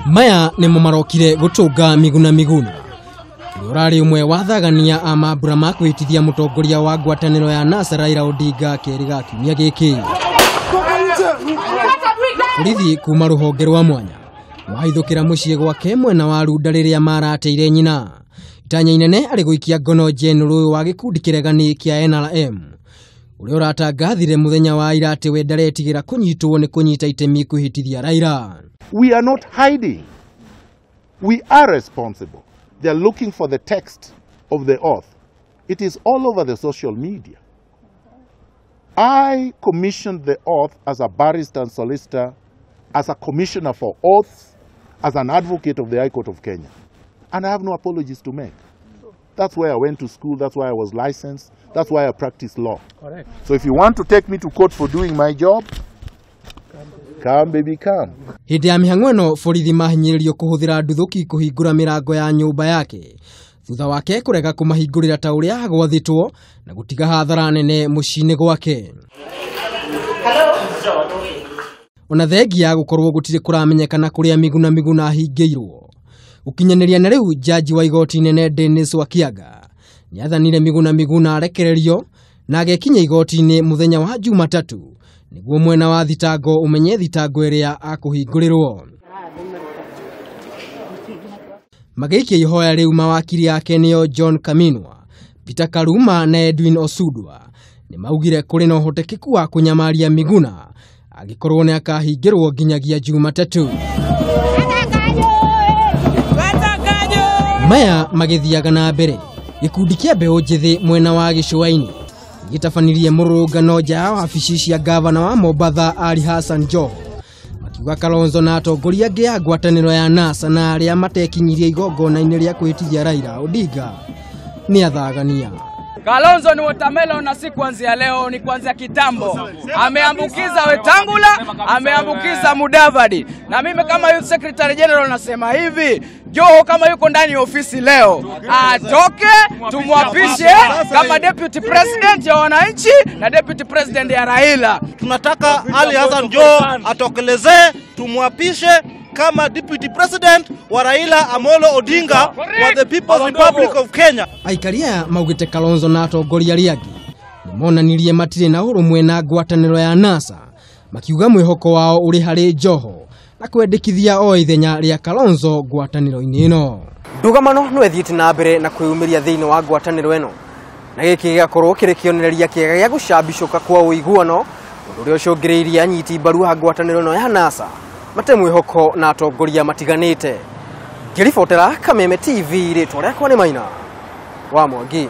Maya ni mamarokire gutunga Miguna Miguna. Urari umwe wathagania amambura makwitithia mutongoria wa ngwataniro ya NASA Raila Odinga keriga kiumia giki. Borithi kuma ruhonge rwa mwanya mahithukira muciĩ gwake mwena wa Runda riria marateire nyina. Itanya inene ari guikia ngono general wa gikundi kiregani kia NRM. Uria uratangathire muthenya wa ira ati we ndaretigira kunyitwo ni kunyita itemi kuhitithia Raila. We are not hiding. We are responsible. They are looking for the text of the oath. It is all over the social media. I commissioned the oath as a barrister and solicitor, as a commissioner for oaths, as an advocate of the High Court of Kenya. And I have no apologies to make. That's why I went to school, that's why I was licensed, that's why I practice law. Correct. So if you want to take me to court for doing my job, come baby come. Hindi ya mihang'o ĩno borithi mahinyĩrĩrio kũhũthĩra nduthoki kũhingũra mĩrango ya nyũmba yake thutha wake kũrega kũmahingũrĩra ta ũrĩa agwathĩtwo na gũtiga hathara nene mũciĩ-inĩ gwake. Ona thengia gũkorwo gũtirĩ kũramenyekana kũrĩa Miguna Miguna ahingĩirwo. Gũkinyanĩria na rĩu jaji wa igoti inene Dennis Wakiaga nĩathanire Miguna Miguna arekererio na agekinya igoti-inĩ mũthenya wa Jumatatu niguo mwena wa thitango umenye thitango ĩrĩa akũhingũrĩrwo. Magĩikia ihoya rĩu mawakiri yake nĩo John Kaminwa, Peter Karuma na Edwin Osudwa nĩmaugire kũrĩ na ũhotekeku wa kũnyamaria Miguna agĩkorwo nĩ akahingĩrwo nginyagia Jumatatu. Maya magĩthiaga na mbere gĩkundi kĩa mbeũ njĩthĩ mwena wa gĩcũa-inĩ gĩtabanirie mũrũngano nja wa wabici cia gavana wa Mombasa Ali Hassan Joho makiuga Kalonzo na atongoria angĩ a ngwatanĩro ya NASA na arĩa matekinyirie igongona-inĩ rĩa kwĩtithia Raila Odinga ni athagania. Kalonzo ni watermelon na si kuanzia leo, ni kuanzia kitambo. Ameambukiza Wetangula, ameambukiza Mudavadi. Na mimi kama Youth Secretary General nasema hivi, Joho kama yuko ndani ya ofisi leo, atoke tumwapishe kama Deputy President ya wananchi na Deputy President ya Raila. Tunataka Ali Hassan Joho atokelezee, tumwapishe kama Deputy President wa Raila Amolo Odinga wa the People's Republic of Kenya. Aikaria maugite Kalonzo na atongoria arĩa angĩ nimonanirie matirĩ na ũrũmwe na ngwatanĩro ya NASA makiuga mwĩhoko wao ũrĩ harĩ Joho na kwendekithia o ithenya rĩa Kalonzo ngwatanĩro-inĩ ĩno. Ndũgamano nĩ thiĩte na mbere na kwĩyumĩria thĩinĩ wa ngwatanĩro ĩno na gĩkĩ gĩgakorwo kĩrĩ kĩonereria kĩega gĩa gũcambicũka kwa ũiguano ũrĩa ũcũngĩrĩirie anyiti mbaru ha ngwatanĩro ĩno ya NASA mate mwĩhoko na atongoria matiganĩte. Ngĩribotera Kameme TV rĩtwa rĩakwa nĩ Maina wa Mwangi.